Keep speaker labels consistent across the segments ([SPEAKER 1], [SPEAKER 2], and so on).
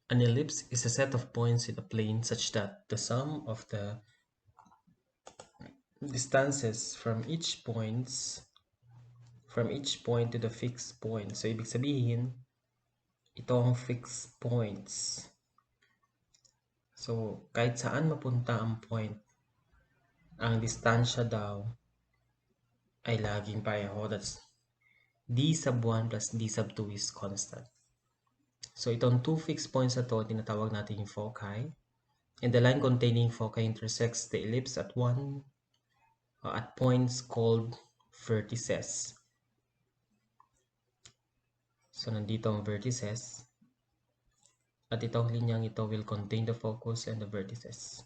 [SPEAKER 1] An ellipse is a set of points in a plane such that the sum of the distances from each point to the fixed point. So, ibig sabihin, itong fixed points. So, kahit saan mapunta ang point, ang distansya daw ay laging pareho. That's d sub 1 plus d sub 2 is constant. So, itong two fixed points na to, tinatawag natin yung foci. And the line containing foci intersects the ellipse at points called vertices. So, nandito ang vertices. At itong linyang ito will contain the focus and the vertices.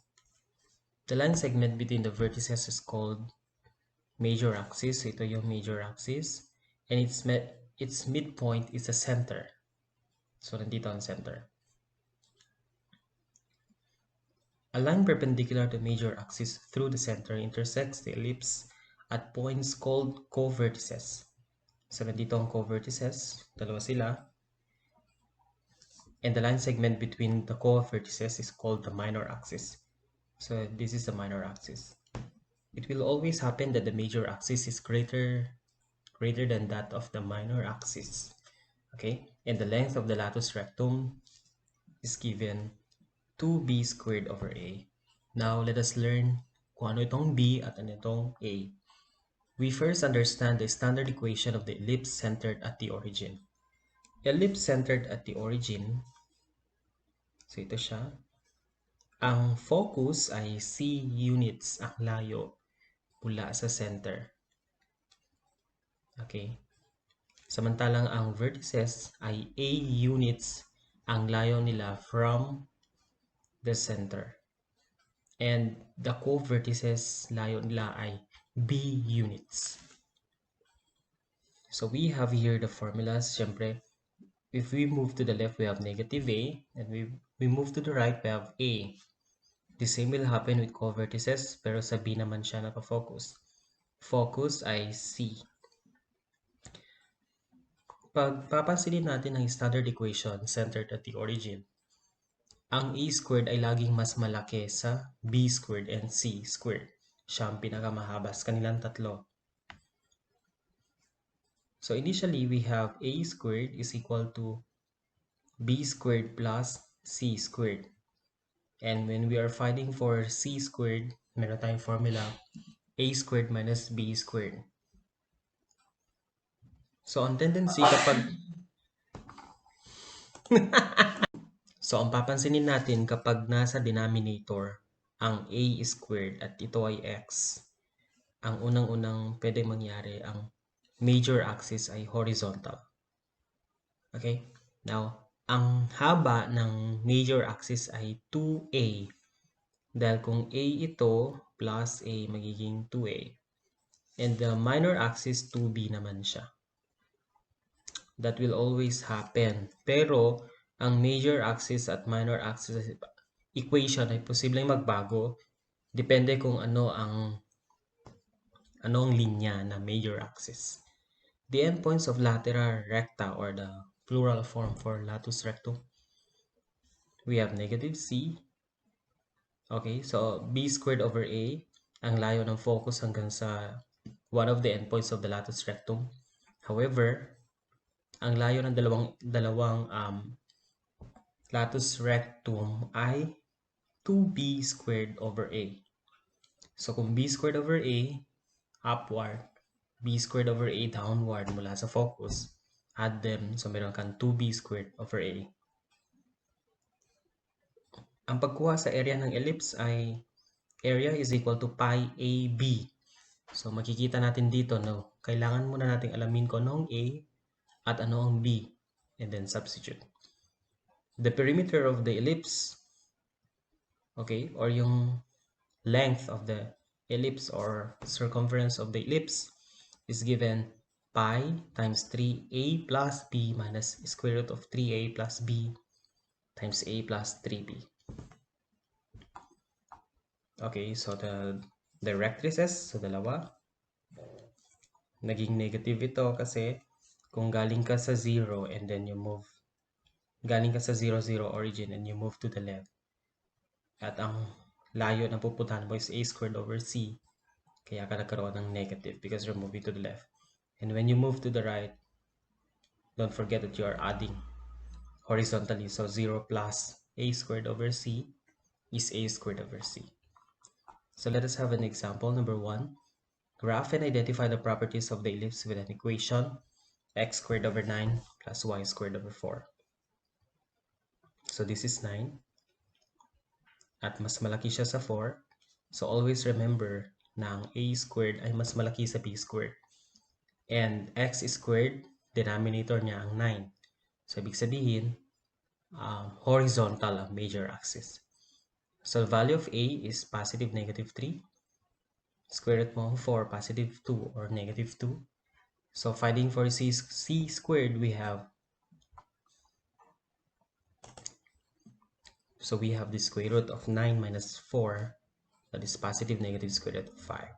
[SPEAKER 1] The line segment between the vertices is called major axis. So, ito yung major axis. And its midpoint is the center. So, nandito ang center. A line perpendicular to major axis through the center intersects the ellipse at points called co-vertices. So, nandito ang co-vertices. Dalawa sila. And the line segment between the co-vertices is called the minor axis. So, this is the minor axis. It will always happen that the major axis is greater than that of the minor axis. Okay? And the length of the latus rectum is given 2b squared over a. Now, let us learn kung ano itong b at ano itong a. We first understand the standard equation of the ellipse centered at the origin. Ellipse centered at the origin, so ito siya. Ang focus ay c units ang layo mula sa center. Okay? Samantalang ang vertices ay a units ang layo nila from the center. And the co-vertices layo nila ay b units. So we have here the formulas. Siyempre, if we move to the left, we have negative a. And we move to the right, we have a. The same will happen with co-vertices, pero sa b naman siya nakafocus. Focus ay c. Pag papansinin natin ang standard equation centered at the origin, ang a squared ay laging mas malaki sa b squared and c squared. Siya ang pinakamahaba sa kanilang tatlo. So initially, we have a squared is equal to b squared plus c squared. And when we are finding for c squared, meron tayong formula a squared minus b squared. So ang tendency kapag So ang papansinin natin kapag nasa denominator ang a squared at ito ay x, ang unang-unang pwedeng mangyari, ang major axis ay horizontal. Okay? Now, ang haba ng major axis ay 2a. Dahil kung a ito, plus a magiging 2a. And the minor axis, 2b naman siya. That will always happen. Pero, ang major axis at minor axis equation ay posibleng magbago. Depende kung anong linya na major axis. The endpoints of lateral recta, or the plural form for latus rectum, we have negative c. Okay, so b squared over a, ang layo ng focus hanggang sa one of the endpoints of the latus rectum. However, ang layo ng dalawang latus rectum ay 2b squared over a. So kung b squared over a upward, b squared over a downward mula sa focus, add them, so meron kang 2b squared over a. Ang pagkuha sa area ng ellipse ay area is equal to pi ab. So makikita natin dito, no, kailangan muna nating alamin kung anong a at ano ang b, and then substitute. The perimeter of the ellipse, okay, or yung length of the ellipse or circumference of the ellipse is given pi times 3a plus b minus square root of 3a plus b times a plus 3b. Okay, so the directrices, so dalawa, naging negative ito kasi kung galing ka sa 0 and then you move, galing ka sa 0, 0 origin and you move to the left, at ang layo na pupuntahan mo is a squared over c, kaya ka nagkaroon ng negative because you're moving to the left. And when you move to the right, don't forget that you are adding horizontally. So 0 plus a squared over c is a squared over c. So let us have an example. Number 1. Graph and identify the properties of the ellipse with an equation x squared over 9 plus y squared over 4. So this is 9 at mas malaki siya sa 4. So always remember na ang a squared ay mas malaki sa b squared. And x squared, denominator niya ang 9. So ibig sabihin, horizontal ang major axis. So the value of a is positive negative 3. Square root mo 4, positive 2 or negative 2. So finding for c squared, we have the square root of 9 minus 4, that is positive negative square root of 5.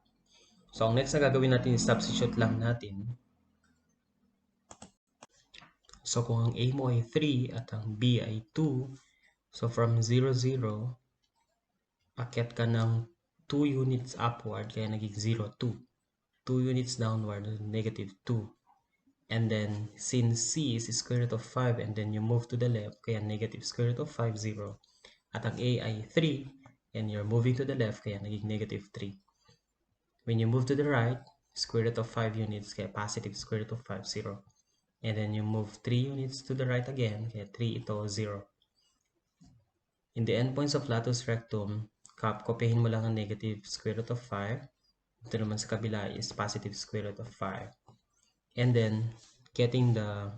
[SPEAKER 1] So ang next na gagawin natin is substitute lang natin. So kung ang a mo ay 3 at ang b ay 2, so from 0, 0, akyat ka ng 2 units upward, kaya naging 0, 2. 2 units downward, negative 2. And then, since c is square root of 5 and then you move to the left, kaya negative square root of 5, 0. At ang a ay 3 and you're moving to the left, kaya naging negative 3. When you move to the right, square root of 5 units, kaya positive square root of 5, 0. And then you move 3 units to the right again, kaya 3 ito, 0. In the endpoints of latus rectum, kopyahin mo lang ang negative square root of 5. Ito naman sa kabila is positive square root of 5. And then, getting the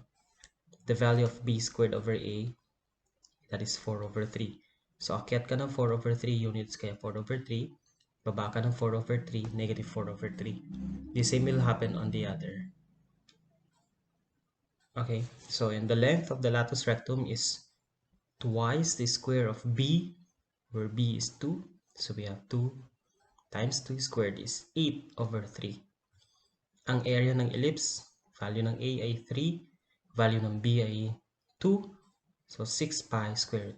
[SPEAKER 1] value of b squared over a, that is 4 over 3. So, akyat ka ng 4 over 3 units, kaya 4 over 3. Baba ka ng 4 over 3, negative 4 over 3. The same will happen on the other. Okay, so in the length of the latus rectum is twice the square of b, where b is 2. So, we have 2 times 2 squared is 8 over 3. Ang area ng ellipse, value ng a ay 3, value ng b ay 2. So, 6 pi square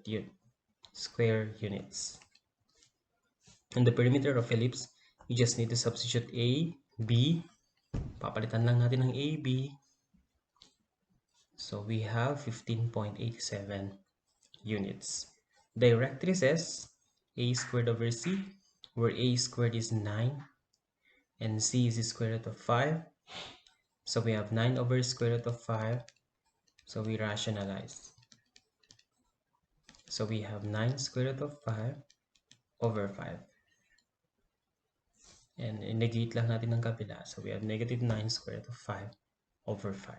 [SPEAKER 1] units. And the perimeter of ellipse, you just need to substitute a, b. Papalitan lang natin ng a, b. So, we have 15.87 units. Directrices, a squared over c, where a squared is 9 and c is the square root of 5. So, we have 9 over square root of 5. So, we rationalize. So, we have 9 square root of 5 over 5. And negate lang natin ng kabila. So, we have negative 9 square root of 5 over 5.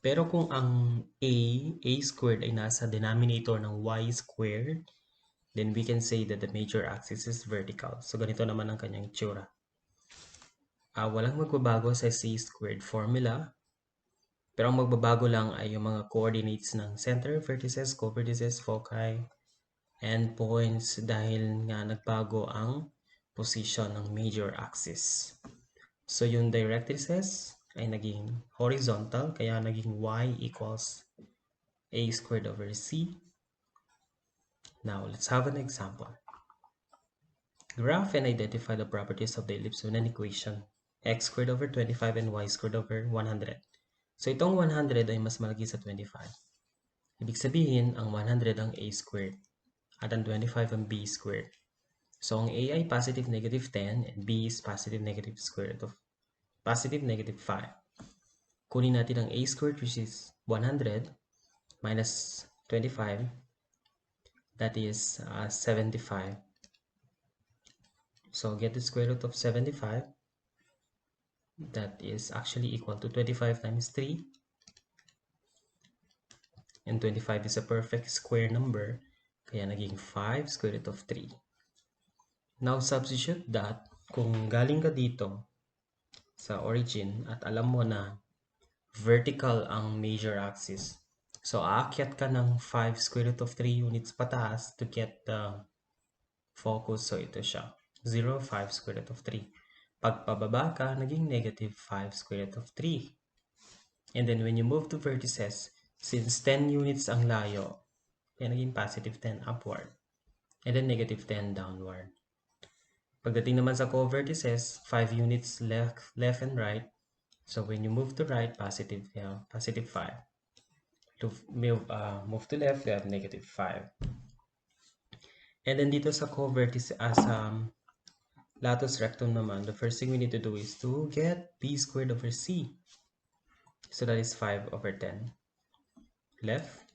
[SPEAKER 1] Pero kung ang a squared ay nasa denominator ng y squared, then we can say that the major axis is vertical. So, ganito naman ang kanyang itsura. Walang magbabago sa c squared formula. Pero ang magbabago lang ay yung mga coordinates ng center, vertices, co-vertices, foci, endpoints dahil nga nagbago ang position ng major axis. So yung directrices ay naging horizontal, kaya naging y equals a squared over c. Now, let's have an example. Graph and identify the properties of the ellipse with an equation x squared over 25 and y squared over 100. So itong 100 ay mas malaki sa 25. Ibig sabihin, ang 100 ang a squared at ang 25 ang b squared. So, ang a ay positive negative 10 and b is positive negative square root of positive negative 5. Kunin natin ang a squared, which is 100 minus 25, that is 75. So, get the square root of 75. That is actually equal to 25 times 3. And 25 is a perfect square number, kaya naging 5 square root of 3. Now, substitute that kung galing ka dito sa origin at alam mo na vertical ang major axis. So, aakyat ka ng 5 square root of 3 units pataas to get the focus. So, ito siya. 0, 5 square root of 3. Pag pababa ka, naging negative 5 square root of 3. And then when you move to vertices, since 10 units ang layo, kaya naging positive 10 upward. And then negative 10 downward. Pagdating naman sa co-vertices, 5 units left and right. So when you move to right, positive 5. To move to left, we have negative 5. And then dito sa co-vertices, latus rectum naman, the first thing we need to do is to get b squared over c. So that is 5 over 10 left.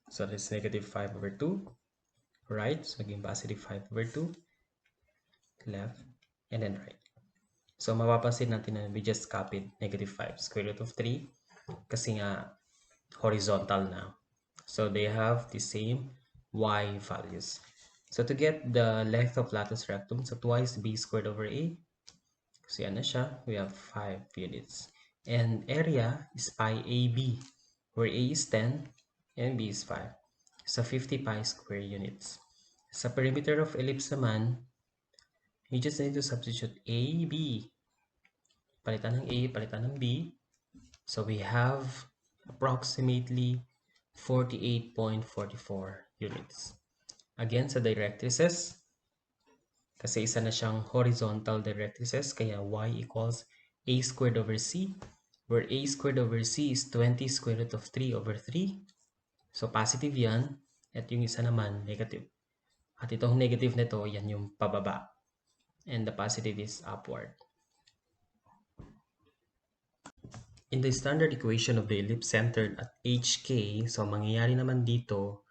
[SPEAKER 1] So that is negative 5 over 2 right. So again, positive 5 over 2 left and then right. So mapapansin natin na we just copied negative 5 square root of 3 kasi nga horizontal na. So they have the same y values. So to get the length of latus rectum, so twice b squared over a. So yan na siya. We have 5 units. And area is pi AB, where a is 10 and b is 5. So 50 pi square units. Sa perimeter of ellipse naman, you just need to substitute a, b. Palitan ng a, palitan ng b. So we have approximately 48.44 units. Again, sa directrices, kasi isa na siyang horizontal directrices, kaya y equals a squared over c, where a squared over c is 20 square root of 3 over 3. So positive yan, at yung isa naman negative. At itong negative nito, yan yung pababa. And the positive is upward. In the standard equation of the ellipse centered at HK, so mangyayari naman dito,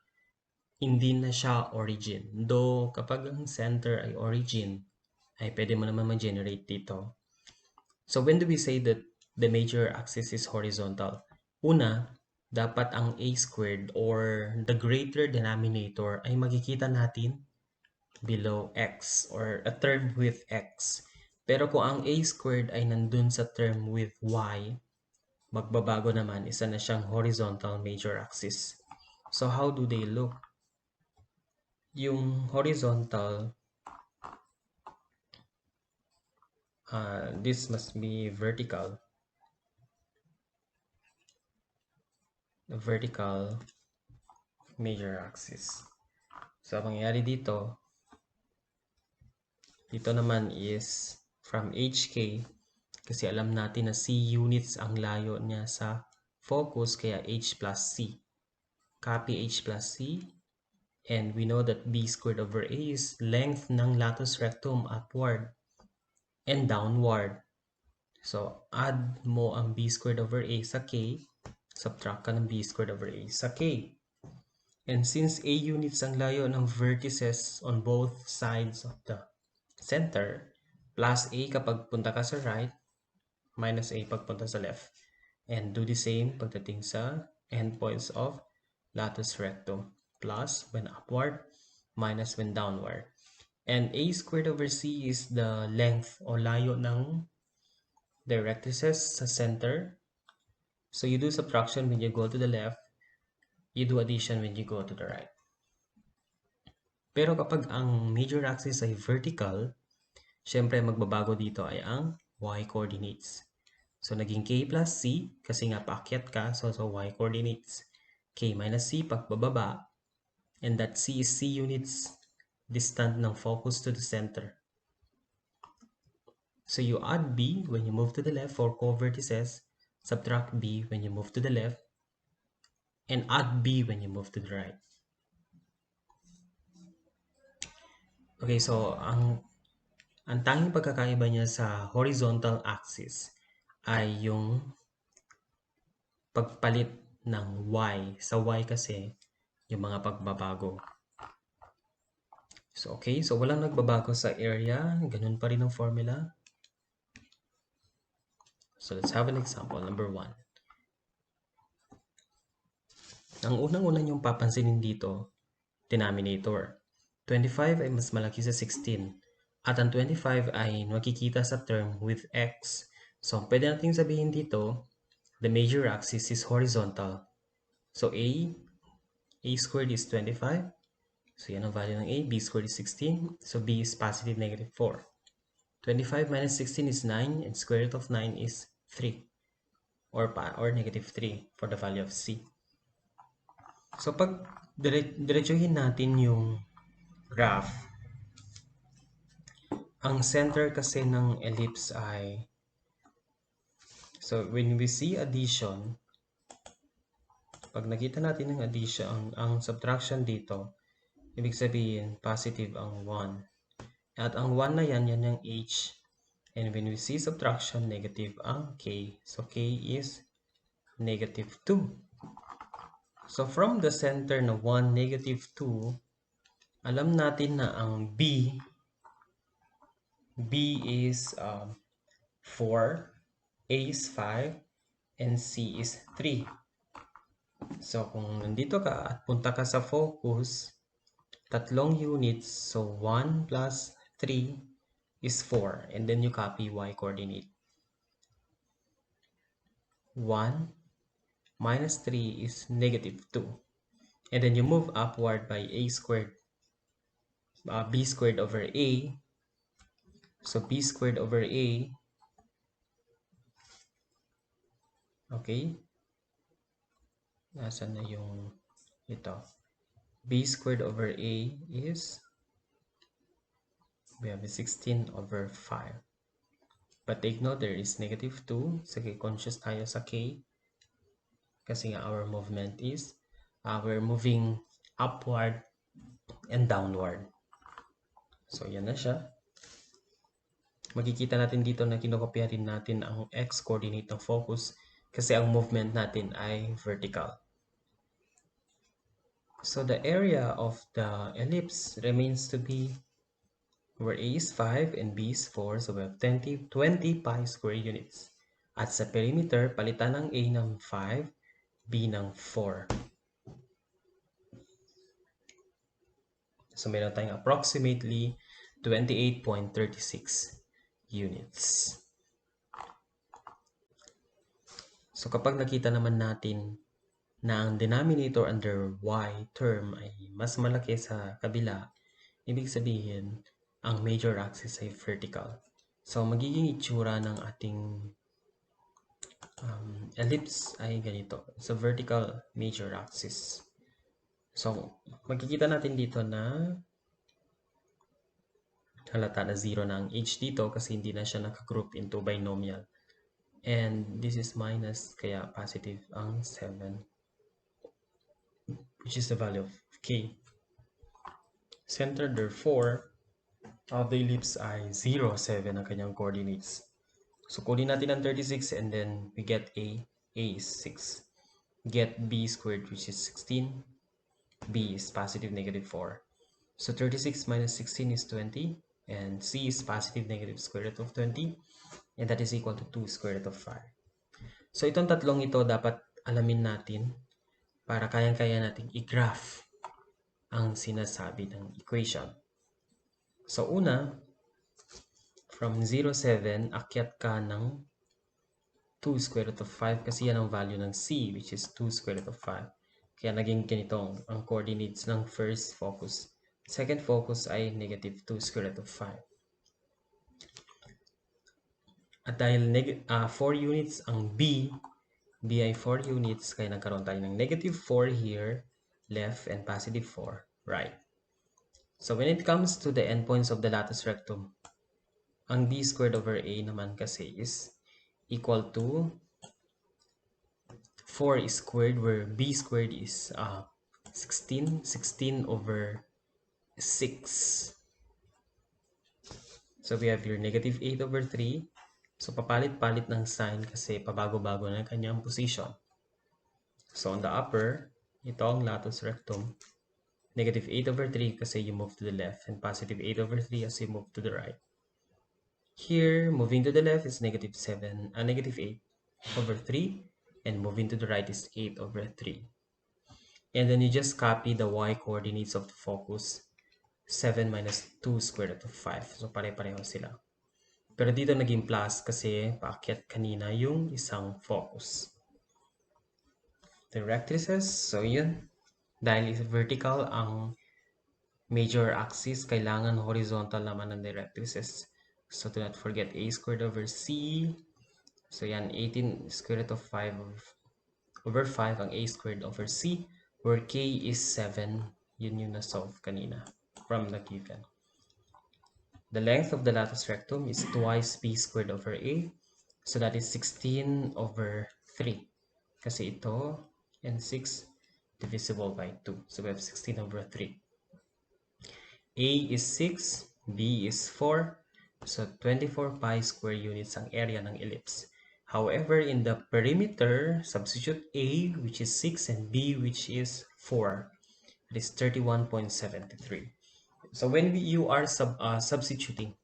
[SPEAKER 1] hindi na siya origin. Though kapag ang center ay origin, ay pwede mo naman mag-generate dito. So when do we say that the major axis is horizontal? Una, dapat ang a squared or the greater denominator ay makikita natin below x or a term with x. Pero kung ang a squared ay nandun sa term with y, magbabago naman, isa na siyang horizontal major axis. So how do they look? Yung horizontal, this must be vertical. The vertical major axis. So ang mangyayari dito naman is from HK, kasi alam natin na C units ang layo niya sa focus, kaya H plus C. Copy H plus C. And we know that B squared over A is length ng latus rectum upward and downward. So, add mo ang B squared over A sa K. Subtract ka ng B squared over A sa K. And since A units ang layo ng vertices on both sides of the center, plus A kapag punta ka sa right, minus A pag punta sa left. And do the same pagdating sa endpoints of latus rectum. Plus when upward, minus when downward. And A squared over C is the length o layo ng directrices sa center. So you do subtraction when you go to the left, you do addition when you go to the right. Pero kapag ang major axis ay vertical, syempre magbabago dito ay ang y coordinates. So naging k plus c kasi nga paakyat ka, so y coordinates. K minus c pag bababa, and that c is c units distant ng focus to the center. So you add b when you move to the left for co-vertices, subtract b when you move to the left, and add b when you move to the right. Okay, so ang tanging pagkakaiba niya sa horizontal axis ay yung pagpalit ng y. Sa y kasi, yung mga pagbabago. So, okay. So, walang nagbabago sa area. Ganun pa rin ang formula. So, let's have an example. Number 1. Ang unang-una niyong papansinin dito, denominator. 25 ay mas malaki sa 16. At ang 25 ay makikita sa term with x. So, pwede natin sabihin dito, the major axis is horizontal. So, a squared is 25. So yan ang value ng A. B squared is 16. So B is positive negative 4. 25 minus 16 is 9 and square root of 9 is 3 or negative 3 for the value of C. So pag diretsuhin natin yung graph, ang center kasi ng ellipse ay, so when we see addition, pag nakita natin ng addition, ang subtraction dito, ibig sabihin positive ang 1. At ang 1 na yan yung H. And when we see subtraction, negative ang K. So K is negative 2. So from the center na 1, negative 2, alam natin na ang B is 4, A is 5, and C is 3. So kung nandito ka at punta ka sa focus, tatlong units, so 1 plus 3 is 4, and then you copy y coordinate. 1 minus 3 is negative 2, and then you move upward by a squared, b squared over a. So b squared over a, okay, nasaan na yung ito? B squared over a is, we have a 16 over 5. But take note, there is negative 2. Sige, conscious tayo sa k. Kasi nga our movement is, we're moving upward and downward. So, yan na siya. Makikita natin dito na kinokopya rin natin ang x-coordinate ng focus kasi ang movement natin ay vertical. So, the area of the ellipse remains to be where A is 5 and B is 4. So, we have 20 pi square units. At sa perimeter, palitan ng A ng 5, B ng 4. So, meron tayong approximately 28.36 units. So, kapag nakita naman natin na ang denominator under y term ay mas malaki sa kabila, ibig sabihin, ang major axis ay vertical. So, magiging itsura ng ating ellipse ay ganito. So, vertical major axis. So, makikita natin dito na halata na 0 na ang h dito kasi hindi na siya nakagroup into binomial. And this is minus, kaya positive ang 7, which is the value of k. Center, therefore, of the ellipse ay 0, 7 ang kanyang coordinates. So, kunin natin ang 36 and then we get A. A is 6. Get B squared, which is 16. B is positive negative 4. So, 36 minus 16 is 20. And C is positive negative square root of 20. And that is equal to 2 square root of 5. So, itong tatlong ito dapat alamin natin para kayang-kaya nating i-graph ang sinasabi ng equation. So, una, from 0, 7, akyat ka ng 2 square root of 5 kasi yan ang value ng C, which is 2 square root of 5. Kaya naging ganito ang coordinates ng first focus. Second focus ay negative 2 square root of 5. At dahil 4 units ang B ay 4 units, kaya nagkaroon tayo ng negative 4 here, left, and positive 4, right. So when it comes to the endpoints of the latus rectum, ang B squared over A naman kasi is equal to 4 squared, where B squared is 16 over 6. So we have here negative 8 over 3. So papalit-palit ng sign kasi pabago-bago na kanyang position. So on the upper, ito ang latus rectum. Negative 8 over 3 kasi you move to the left, and positive 8 over 3 as you move to the right. Here, moving to the left is negative 8 over 3, and moving to the right is 8 over 3. And then you just copy the y coordinates of the focus, 7 minus 2 square root of 5. So pare-pareho sila. Pero dito naging plus kasi paakyat kanina yung isang focus. The rectrices, so yun. Dahil is vertical ang major axis, kailangan horizontal naman ang directrices. So do not forget a squared over c. So yan, 18 square root of 5 over 5 ang a squared over c, where k is 7. Yun yung na-solve kanina from the given. The length of the latus rectum is twice b squared over a. So that is 16 over 3. Kasi ito and 6 divisible by 2. So we have 16 over 3. A is 6, B is 4. So 24 pi square units ang area ng ellipse. However, in the perimeter, substitute A, which is 6, and B, which is 4. It is 31.73. So when you are substituting,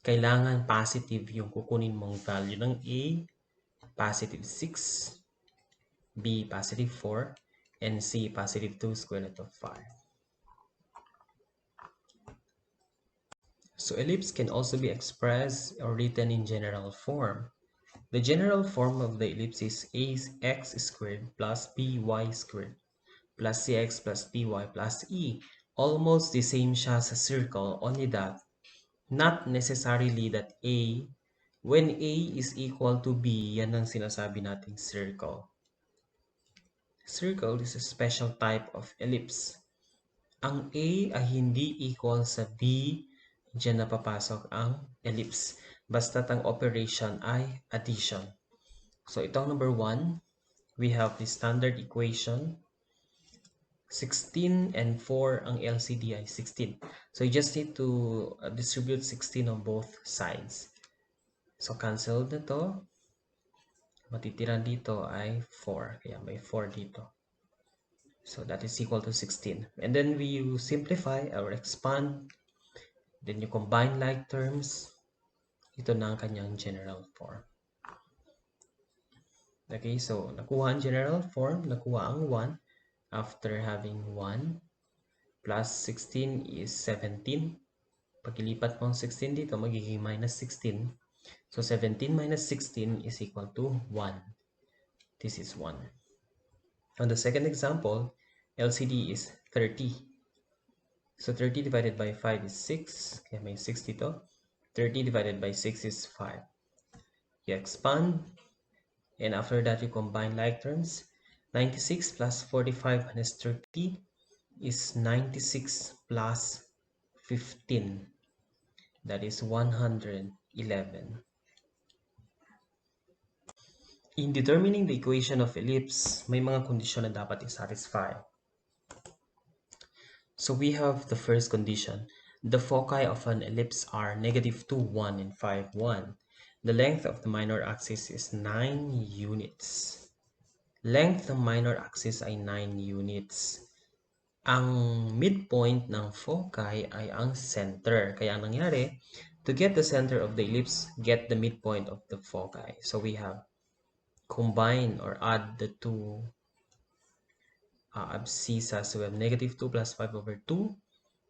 [SPEAKER 1] kailangan positive yung kukunin mong value ng A, positive 6, B, positive 4, and C, positive 2 square root of 5. So ellipse can also be expressed or written in general form. The general form of the ellipse is ax squared plus by squared plus cx plus by plus e. Almost the same siya sa circle, only that not necessarily that a, when a is equal to b, yan ang sinasabi nating circle. Circle is a special type of ellipse. Ang A ay hindi equal sa B, diyan na papasok ang ellipse. Basta't ang operation ay addition. So itong number 1, we have the standard equation. 16 and 4, ang LCD ay 16. So you just need to distribute 16 on both sides. So cancel na to. Matitira dito ay 4. Kaya may 4 dito. So that is equal to 16. And then we simplify or expand. Then you combine like terms. Ito na ang kanyang general form. Okay, so nakuha ang general form, nakuha ang 1 after having 1 plus 16 is 17. Pag ilipat mo ang 16 dito, magiging minus 16. So 17 minus 16 is equal to 1. This is 1. On the second example, LCD is 30. So 30 divided by 5 is 6. Kaya may 6 dito. 30 divided by 6 is 5. You expand. And after that, you combine like terms. 96 plus 45 minus 30 is 96 plus 15. That is 111. In determining the equation of ellipse, may mga kondisyon na dapat i-satisfy. So we have the first condition. The foci of an ellipse are negative 2, 1, and 5, 1. The length of the minor axis is 9 units. Length ng minor axis ay 9 units. Ang midpoint ng foci ay ang center. Kaya ang nangyari, to get the center of the ellipse, get the midpoint of the foci. So we have combine or add the two abscissas. So we have negative 2 plus 5 over 2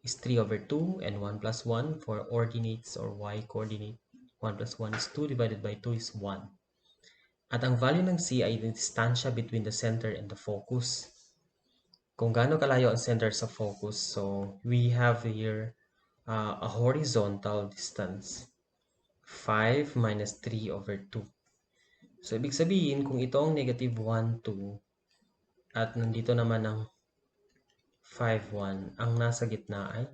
[SPEAKER 1] is 3 over 2, and 1 plus 1 for ordinates or y coordinate. 1 plus 1 is 2 divided by 2 is 1. At ang value ng c ay yung distansya between the center and the focus. Kung gaano kalayo ang center sa focus, so we have here a horizontal distance. 5 minus 3 over 2. So, ibig sabihin, kung ito ang negative 1, 2, at nandito naman ang 5, 1, ang nasa gitna ay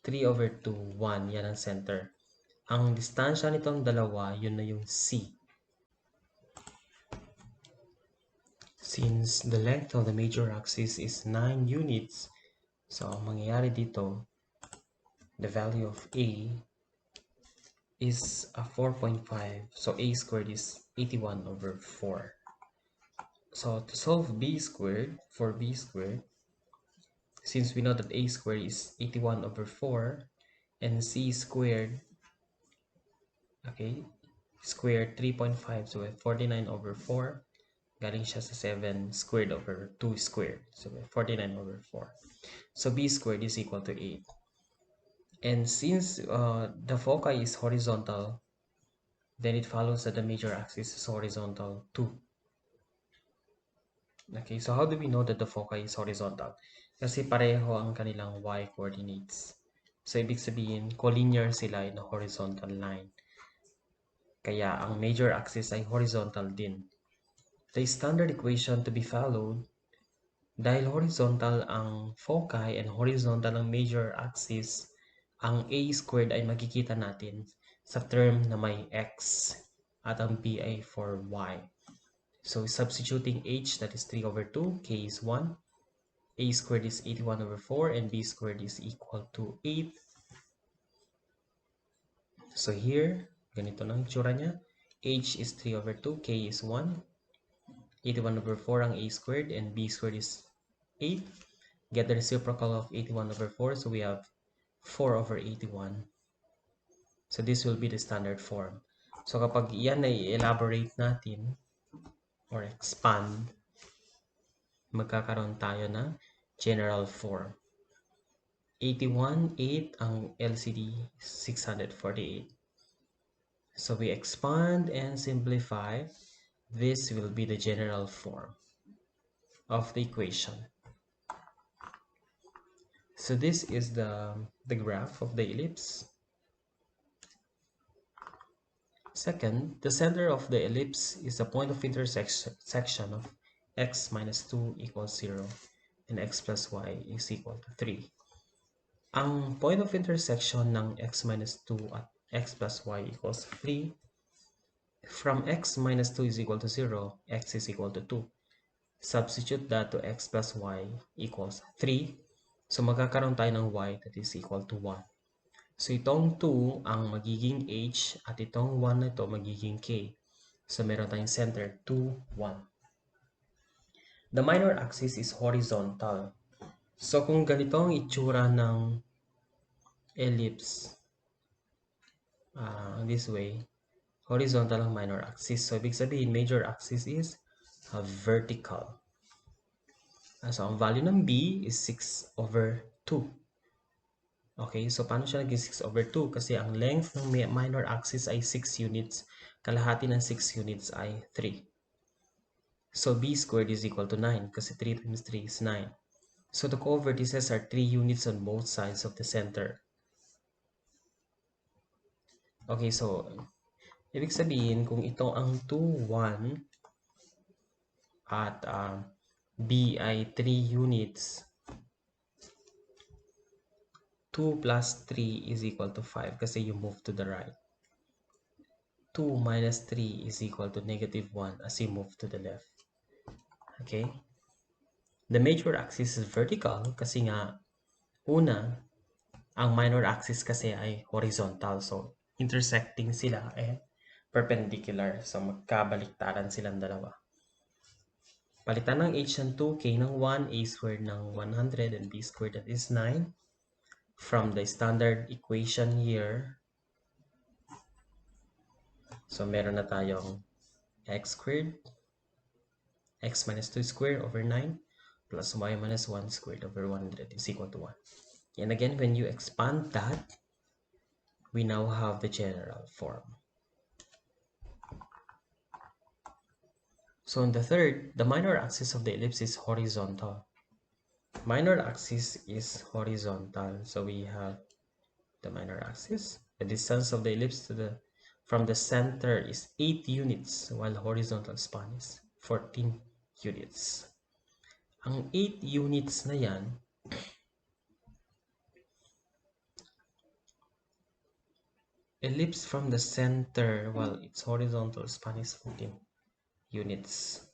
[SPEAKER 1] 3 over 2, 1. Yan ang center. Ang distansya nitong dalawa, yun na yung C. Since the length of the major axis is 9 units, so ang mangyayari dito, the value of A is 4.5. So A squared is 81 over 4. So to solve B squared, for B squared, since we know that A squared is 81 over 4, and C squared, okay, squared 3.5, so we have 49 over 4. Galing siya sa 7 squared over 2 squared. So we have 49 over 4. So B squared is equal to 8. And since the foci is horizontal, then it follows that the major axis is horizontal too. Okay, so how do we know that the foci is horizontal? Kasi pareho ang kanilang y coordinates. So, ibig sabihin, collinear sila in a horizontal line. Kaya, ang major axis ay horizontal din. The standard equation to be followed, dahil horizontal ang foci and horizontal ang major axis, ang a squared ay makikita natin sa term na may x at ang b ay for y. So, substituting h, that is 3 over 2, k is 1, a squared is 81 over 4, and b squared is equal to 8. So here, ganito na ang tsura niya. H is 3 over 2, k is 1, 81 over 4 ang a squared, and b squared is 8. Get the reciprocal of 81 over 4, so we have 4 over 81. So this will be the standard form. So kapag yan ay elaborate natin or expand, magkakaroon tayo ng general form. 81, 8 ang LCD 648. So we expand and simplify. This will be the general form of the equation. So this is the graph of the ellipse. Second, the center of the ellipse is the point of intersection of x minus 2 equals 0 and x plus y is equal to 3. Ang point of intersection ng x minus 2 at x plus y equals 3. From x minus 2 is equal to 0, x is equal to 2. Substitute that to x plus y equals 3. So magkakaroon tayo ng y that is equal to 1. So itong 2 ang magiging h at itong 1 na ito magiging k. So meron tayong center 2, 1. The minor axis is horizontal. So kung ganito ang itsura ng ellipse, this way, horizontal ang minor axis. So ibig sabihin major axis is vertical. So ang value ng b is 6 over 2. Okay, so paano siya naging 6 over 2? Kasi ang length ng minor axis ay 6 units. Kalahati ng 6 units ay 3. So b squared is equal to 9 kasi 3 times 3 is 9. So the co-vertices are 3 units on both sides of the center. Okay, so ibig sabihin kung ito ang 2, 1 at b ay 3 units, 2 plus 3 is equal to 5 kasi you move to the right. 2 minus 3 is equal to negative 1 as you move to the left. Okay? The major axis is vertical kasi nga, una, ang minor axis kasi ay horizontal. So, intersecting sila perpendicular. So, magkabaliktaran silang dalawa. Palitan ng h ng 2, k ng 1, a squared ng 100, and b squared that is 9. From the standard equation here, so meron na tayong x squared, x minus 2 squared over 9 plus y minus 1 squared over 100 is equal to 1. And again, when you expand that, we now have the general form. So in the third, the minor axis of the ellipse is horizontal. Minor axis is horizontal. So we have the minor axis. The distance of the ellipse from the center is 8 units, while horizontal span is 14 units. Ang 8 units na yan, ellipse from the center, while its horizontal span is 14 units.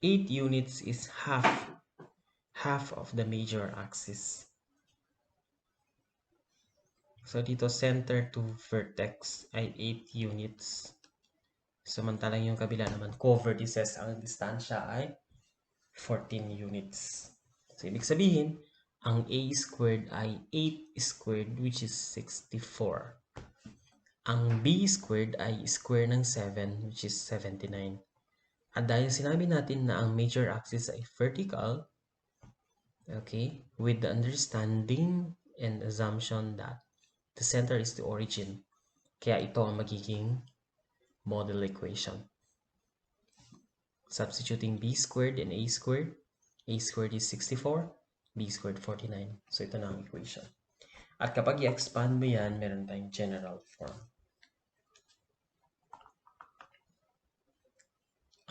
[SPEAKER 1] 8 units is half of the major axis. So dito center to vertex ay 8 units. Samantalang yung kabila naman co-vertices ang distansya ay 14 units. So ibig sabihin, ang a squared ay 8 squared which is 64. Ang b squared ay square ng 7 which is 79. At dahil sinabi natin na ang major axis ay vertical, okay, with the understanding and assumption that the center is the origin, kaya ito ang magiging model equation. Substituting b squared and a squared is 64, b squared 49. So ito na ang equation. At kapag i-expand mo yan, meron tayong general form.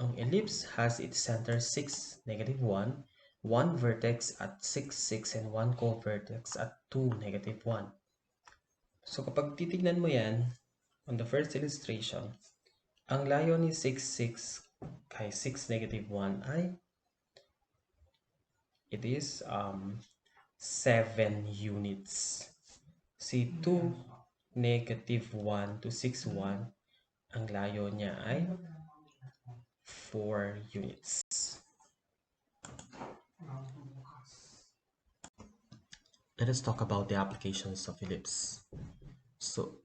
[SPEAKER 1] Ang ellipse has its center 6, negative 1, one vertex at 6, 6, and one co-vertex at 2, negative 1. So kapag titignan mo yan, on the first illustration, ang layo ni 6, 6 kay 6, negative 1 ay it is 7 units. Si 2, negative 1 to 6, 1, ang layo niya ay 4 units. Let us talk about the applications of ellipse. So,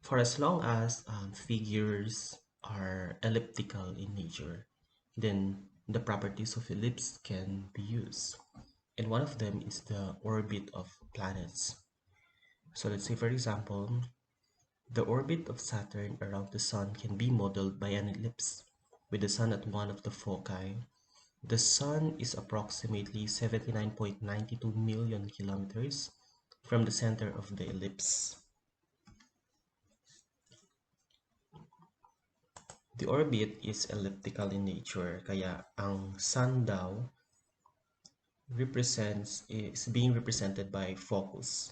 [SPEAKER 1] for as long as figures are elliptical in nature, then the properties of ellipse can be used. And one of them is the orbit of planets. So let's say, for example, the orbit of Saturn around the Sun can be modeled by an ellipse, with the Sun at one of the foci. The Sun is approximately 79.92 million kilometers from the center of the ellipse. The orbit is elliptical in nature, kaya ang Sun daw is being represented by focus.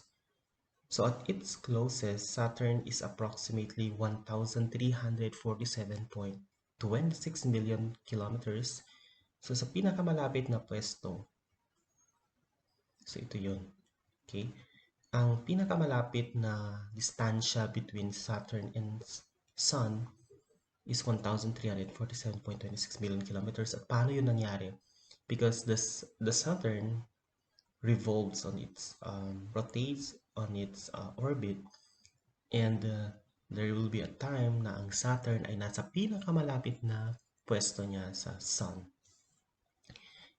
[SPEAKER 1] So at its closest, Saturn is approximately 1,347.26 million kilometers. So sa pinakamalapit na pwesto, so ito yun. Okay? Ang pinakamalapit na distansya between Saturn and Sun is 1,347.26 million kilometers. At paano yun nangyari? Because the Saturn revolves on its rotates on its orbit, and there will be a time na ang Saturn ay nasa pinakamalapit na pwesto niya sa Sun.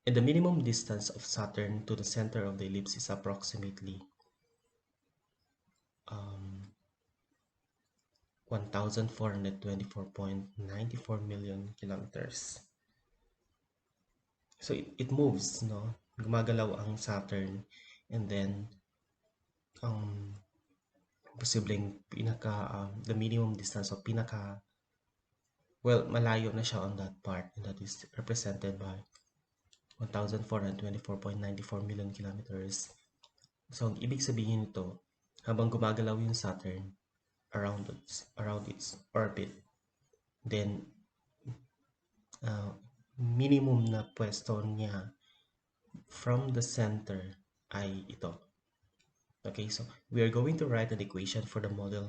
[SPEAKER 1] And the minimum distance of Saturn to the center of the ellipse is approximately 1,424.94 million kilometers. So it moves, no? Gumagalaw ang Saturn, and then posibleng the minimum distance of malayo na siya on that part, and that is represented by 1,424.94 million kilometers. So ang ibig sabihin nito, habang gumagalaw yung Saturn around its orbit, then minimum na pwesto niya from the center ay ito. Okay, so we are going to write an equation for the model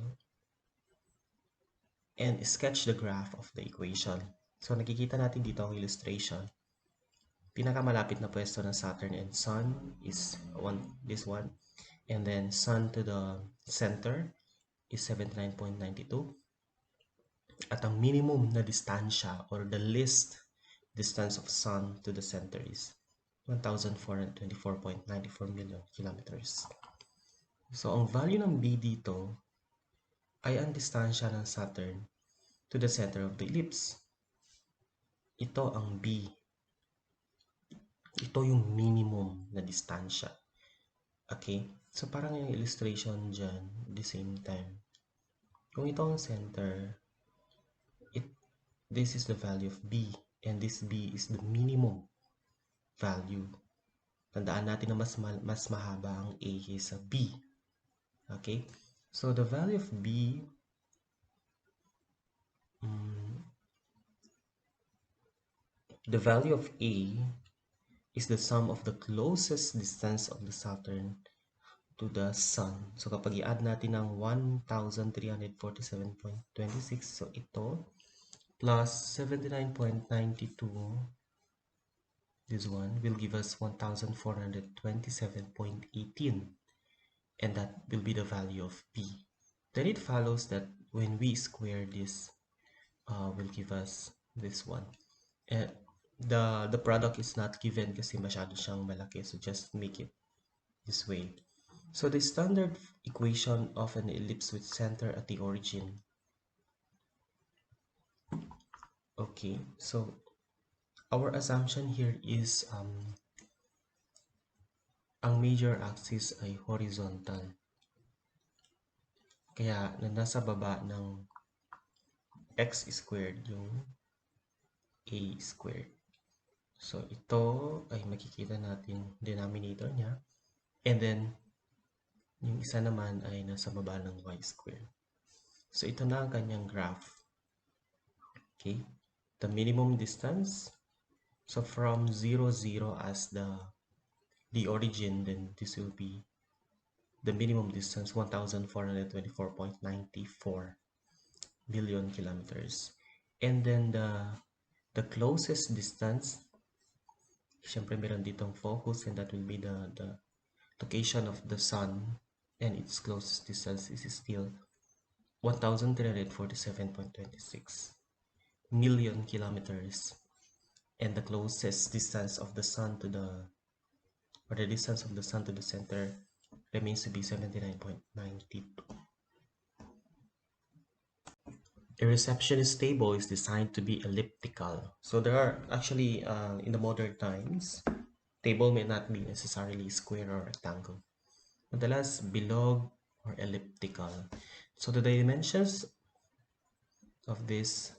[SPEAKER 1] and sketch the graph of the equation. So nakikita natin dito ang illustration. Pinakamalapit na pwesto ng Saturn and Sun is this one. And then Sun to the center is 79.92. At ang minimum na distansya, or the least distance of Sun to the center, is 1,424.94 million kilometers. So ang value ng B dito ay ang distansya ng Saturn to the center of the ellipse. Ito ang B. Ito yung minimum na distansya. Okay? So parang yung illustration dyan, at the same time. Kung ito ang center, this is the value of B, and this B is the minimum value. Tandaan natin na mas mahaba ang A kaysa B. Okay? So the value of B the value of A is the sum of the closest distance of the Saturn to the Sun. So kapag i-add natin ng 1,347.26, so ito plus 79.92, this one will give us 1,427.18, and that will be the value of B. Then it follows that when we square this, will give us this one. The product is not given kasi masyado siyang malaki, so just make it this way. So the standard equation of an ellipse with center at the origin. Okay, so our assumption here is ang major axis ay horizontal. Kaya na nasa baba ng x squared yung a squared. So ito ay makikita natin denominator niya. And then yung isa naman ay nasa baba ng y squared. So ito na ang kanyang graph. Okay? The minimum distance. So from 0, 0 as the origin, then this will be the minimum distance, 1,424.94 billion kilometers. And then the closest distance, syempre meron ditong focus, and that will be the location of the sun, and its closest distance is still 1,347.26 million kilometers. And the closest distance of the sun to the distance of the sun to the center remains to be 79.92. A receptionist table is designed to be elliptical. So there are actually, in the modern times, table may not be necessarily square or rectangle. Madalas bilog or elliptical. So the dimensions of this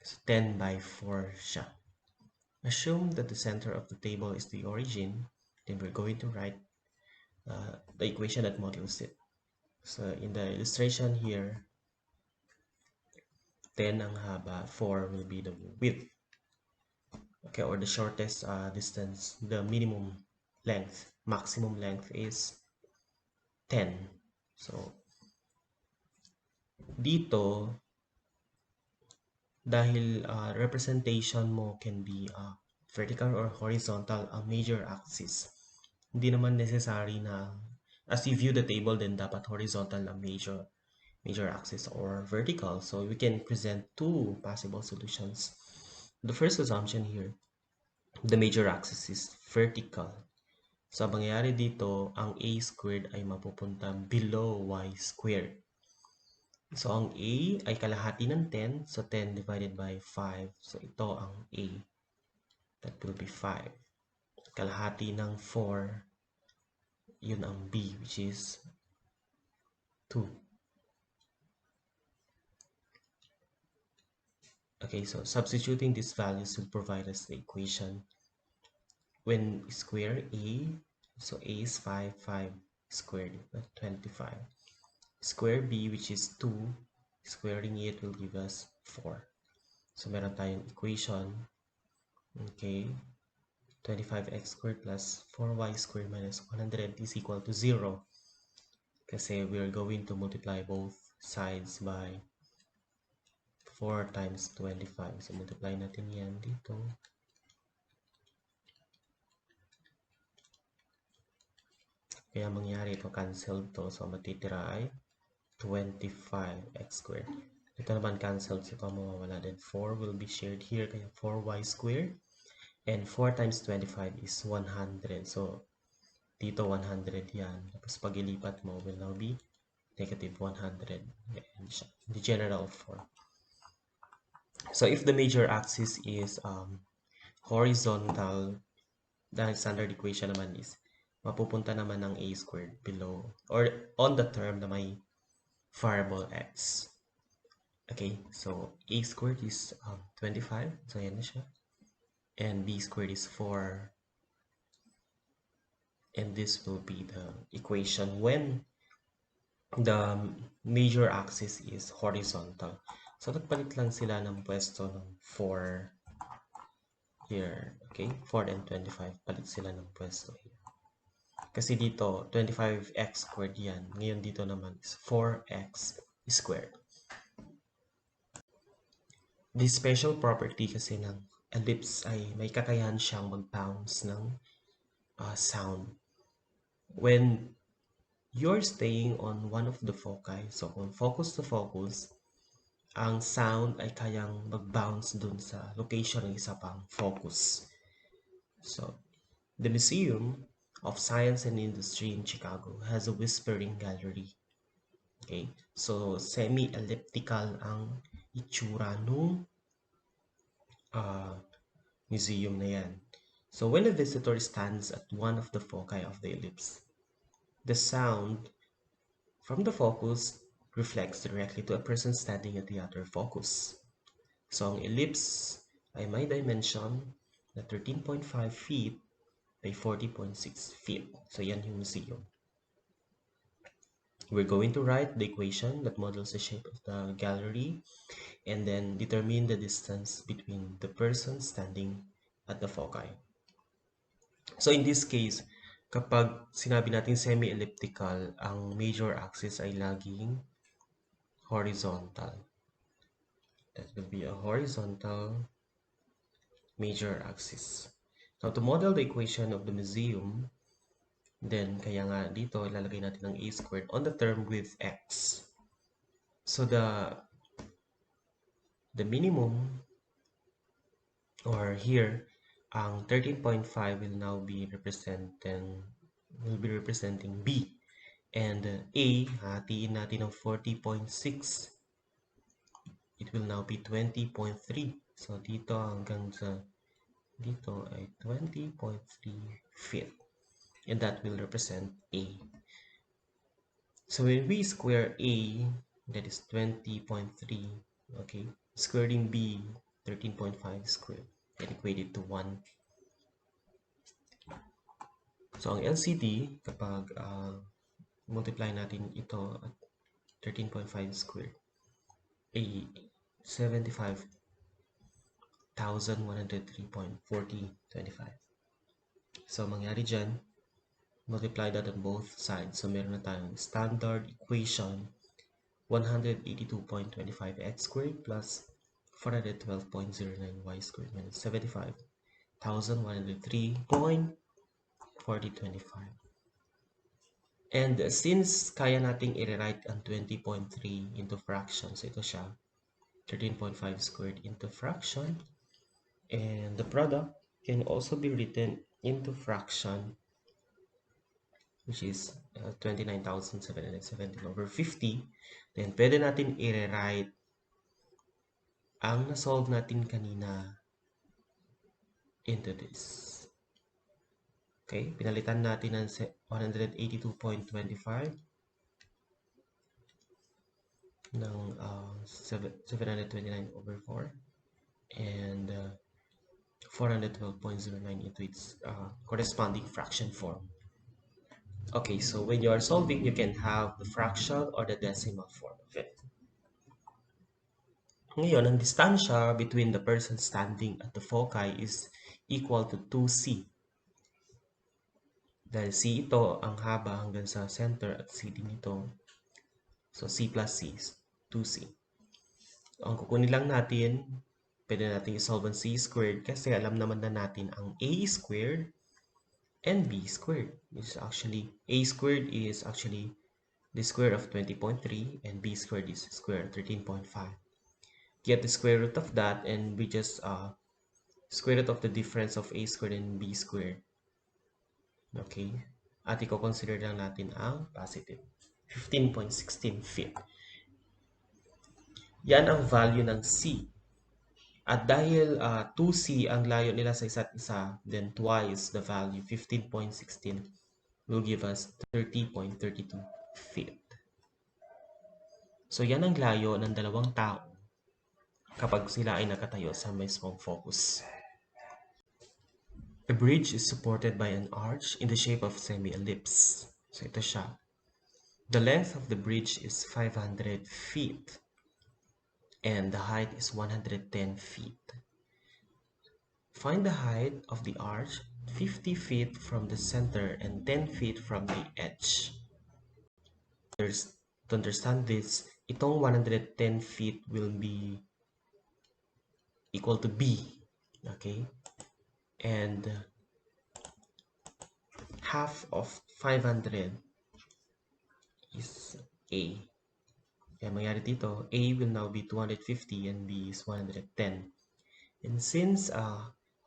[SPEAKER 1] is 10 by 4 siya. Assume that the center of the table is the origin, then we're going to write the equation that models it. So in the illustration here, 10 ang haba, 4 will be the width. Okay, or the shortest distance, the minimum length, maximum length is 10. So dito, dahil representation mo can be vertical or horizontal, a major axis. Hindi naman necessary na as you view the table, then dapat horizontal ang major axis or vertical. So we can present two possible solutions. The first assumption here, the major axis is vertical. So ang mangyayari dito, ang a squared ay mapupunta below y squared. So ang a ay kalahati ng 10. So 10 divided by 5. So ito ang a. That will be 5. Kalahati ng 4. Yun ang b, which is 2. Okay, so substituting these values will provide us the equation. When square a, so a is 5, 5 squared, 25. Square b, which is 2, squaring it will give us 4. So meron tayong equation, okay, 25x squared plus 4y squared minus 100 is equal to 0. Kasi we're going to multiply both sides by 4 times 25. So multiply natin yan dito. Kaya mangyari ito, cancel to. So matitira ay 25x squared. Ito naman cancelled, so ito mawawala. Then 4 will be shared here, kaya 4y squared. And 4 times 25 is 100. So dito 100 yan. Tapos pag ilipat mo will now be negative 100. Yan siya. The general form. So if the major axis is horizontal, the standard equation naman is mapupunta naman ng a squared below or on the term na may variable x. Okay, so a squared is 25. So yan na siya. And b squared is 4. And this will be the equation when the major axis is horizontal. So nagpalit lang sila ng pwesto ng 4 here. Okay, 4 and 25. Palit sila ng pwesto here. Kasi dito, 25x squared yan. Ngayon dito naman is 4x squared. This special property kasi ng ellipse ay may kakayahan siyang mag-bounce ng sound. When you're staying on one of the foci, so kung focus to focus, ang sound ay kayang mag-bounce dun sa location ng isa pang focus. So, the Museum of Science and Industry in Chicago has a whispering gallery. Okay, so semi-elliptical ang itsura nung museum na yan. So when a visitor stands at one of the foci of the ellipse, the sound from the focus reflects directly to a person standing at the other focus. So ang ellipse ay may dimension na 13.5 feet by 40.6 feet. So yan yung museum. We're going to write the equation that models the shape of the gallery and then determine the distance between the person standing at the foci. So in this case, kapag sinabi natin semi-elliptical, ang major axis ay laging horizontal. That will be a horizontal major axis. Now to model the equation of the museum, then kaya nga dito ilalagay natin ang a squared on the term with x. So the minimum, or here, ang 13.5 will now be representing B. And A, hatiin natin ng 40.6. It will now be 20.3. So dito hanggang sa dito ay 20.3 feet. And that will represent A. So when we square A, that is 20.3, okay, squaring B, 13.5 squared, and equate it to 1. So ang LCD, kapag multiply natin ito at 13.5 squared, ay 75,103.4025. So mangyari dyan, multiply that on both sides. So meron na tayong standard equation 182.25x squared plus 412.09y squared minus 75,103.4025. And since kaya nating i-rewrite ang 20.3 into fractions, ito siya, 13.5 squared into fraction, and the product can also be written into fraction, which is 29,717 over 50. Then pwede natin i-rewrite ang na-solve natin kanina into this. Okay, pinalitan natin ng 182.25 ng 729 over 4 and 412.09 into its corresponding fraction form. Okay, so when you are solving, you can have the fraction or the decimal form of it. Ngayon, ang distansya between the person standing at the foci is equal to 2c. Dahil c ito ang haba hanggang sa center at c din ito. So c plus c is 2c. Ang kukunin lang natin, pwede natin i-solve ang c squared kasi alam naman na natin ang a squared and b squared. Is actually, a squared is actually the square of 20.3 and b squared is square of 13.5. Get the square root of that and we just square root of the difference of a squared and b squared. Okay? At i-consider lang natin ang positive. 15.16 feet. Yan ang value ng c. At dahil 2c ang layo nila sa isa't isa, then twice the value, 15.16, will give us 30.32 feet. So yan ang layo ng dalawang tao kapag sila ay nakatayo sa mismong focus. A bridge is supported by an arch in the shape of semi-ellipse. So ito siya. The length of the bridge is 500 feet and the height is 110 feet. Find the height of the arch 50 feet from the center and 10 feet from the edge. To understand this, itong 110 feet will be equal to B. Okay? And half of 500 is A. Kaya mangyari dito, A will now be 250 and B is 110. And since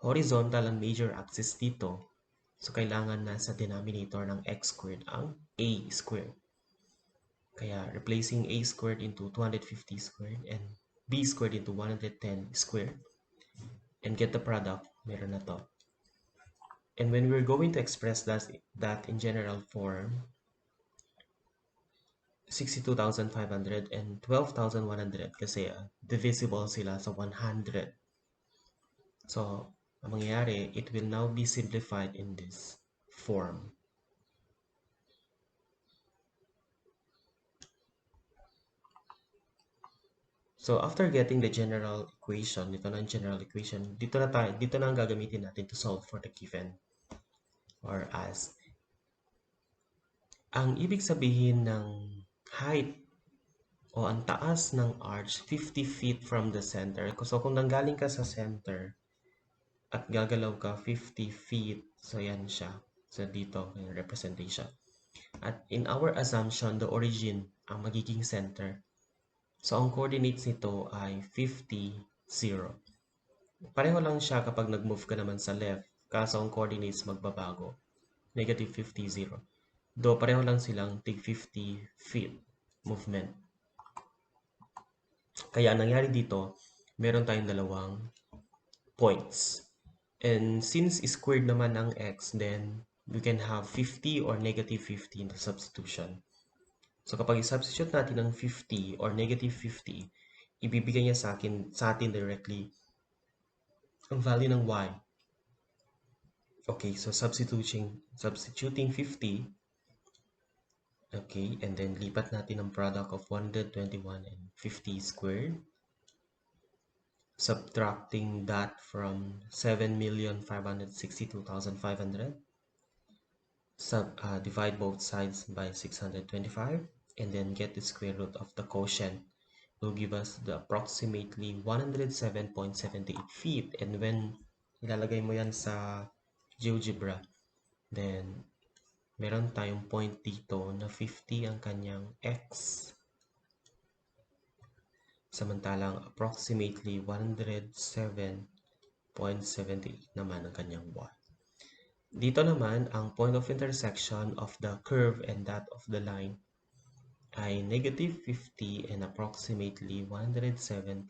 [SPEAKER 1] horizontal ang major axis dito, so kailangan na sa denominator ng x squared ang A squared. Kaya replacing A squared into 250 squared and B squared into 110 squared. And get the product, meron na to. And when we're going to express that in general form, 62,500 and 12,100 kasi divisible sila sa 100. So, ang mangyayari, it will now be simplified in this form. So, after getting the general equation, dito na ang general equation, dito na ang gagamitin natin to solve for the given or as. Ang ibig sabihin ng height o ang taas ng arch, 50 feet from the center. So, kung nanggaling ka sa center at gagalaw ka 50 feet, so yan siya. So, dito, yung representation. At in our assumption, the origin ang magiging center. So, ang coordinates nito ay 50, 0. Pareho lang siya kapag nag-move ka naman sa left, kaso ang coordinates magbabago. Negative 50, 0. Do pareho lang silang tig 50 feet movement. Kaya ang nangyari dito, meron tayong dalawang points. And since squared naman ang x, then we can have 50 or negative 50 in the substitution. So kapag i-substitute natin ng 50 or negative 50, ibibigay niya sa atin directly ang value ng y. Okay, so substituting 50. Okay, and then lipat natin ang product of 121 and 50 squared. Subtracting that from 7,562,500. Divide both sides by 625 and then get the square root of the quotient. Will give us the approximately 107.78 feet. And when ilalagay mo yan sa GeoGebra, then meron tayong point dito na 50 ang kanyang x. Samantalang approximately 107.78 naman ang kanyang y. Dito naman, ang point of intersection of the curve and that of the line ay negative 50 and approximately 107.78.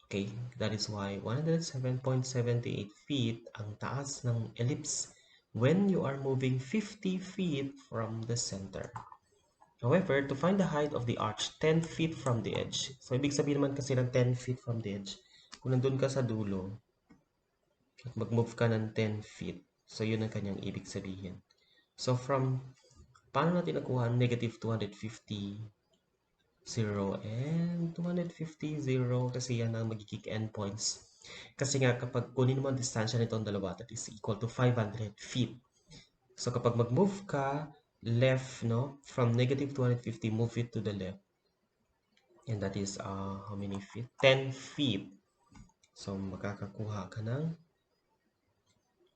[SPEAKER 1] Okay, that is why 107.78 feet ang taas ng ellipse when you are moving 50 feet from the center. However, to find the height of the arch 10 feet from the edge, so ibig sabihin naman kasi ng 10 feet from the edge, kung nandun ka sa dulo, at mag-move ka ng 10 feet, so yun ang kanyang ibig sabihin. So paano natin nakuha negative 250, 0, and 250, 0, kasi yan ang magiging endpoints. Kasi nga, kapag kunin mo ang distansya nitong dalawa, that is equal to 500 feet. So kapag mag-move ka, left, no? From negative 250, move it to the left. And that is, how many feet? 10 feet. So, makakakuha ka ng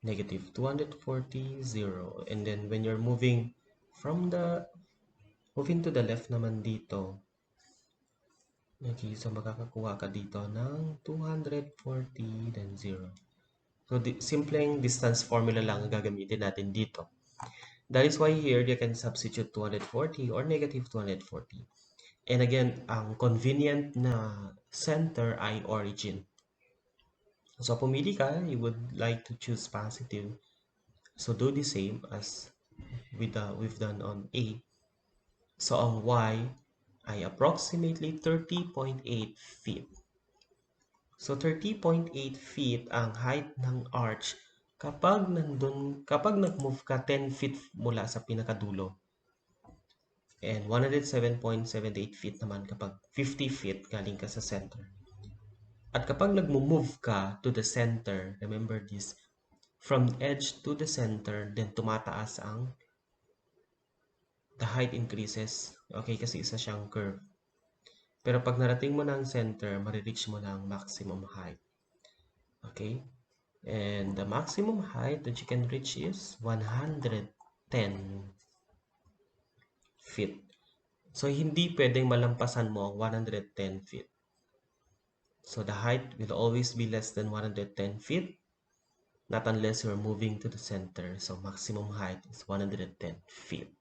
[SPEAKER 1] negative 240, 0. And then, when you're moving to the left naman dito, okay, so makakakuha ka dito ng 240, then 0. So, simpleng distance formula lang ang gagamitin natin dito. That is why here you can substitute 240 or negative 240. And again, ang convenient na center ay origin. So, pumili ka, you would like to choose positive. So, do the same as we've done on A. So, ang Y ay approximately 30.8 feet. So, 30.8 feet ang height ng arch kapag nag-move ka 10 feet mula sa pinakadulo. And 107.78 feet naman kapag 50 feet galing ka sa center. At kapag nag-move ka to the center, remember this, from edge to the center, then tumataas the height increases. Okay, kasi isa siyang curve. Pero pag narating mo na ang center, marireach mo na ang maximum height. Okay? And the maximum height that you can reach is 110 feet. So, hindi pwedeng malampasan mo ang 110 feet. So, the height will always be less than 110 feet, not unless you're moving to the center. So, maximum height is 110 feet.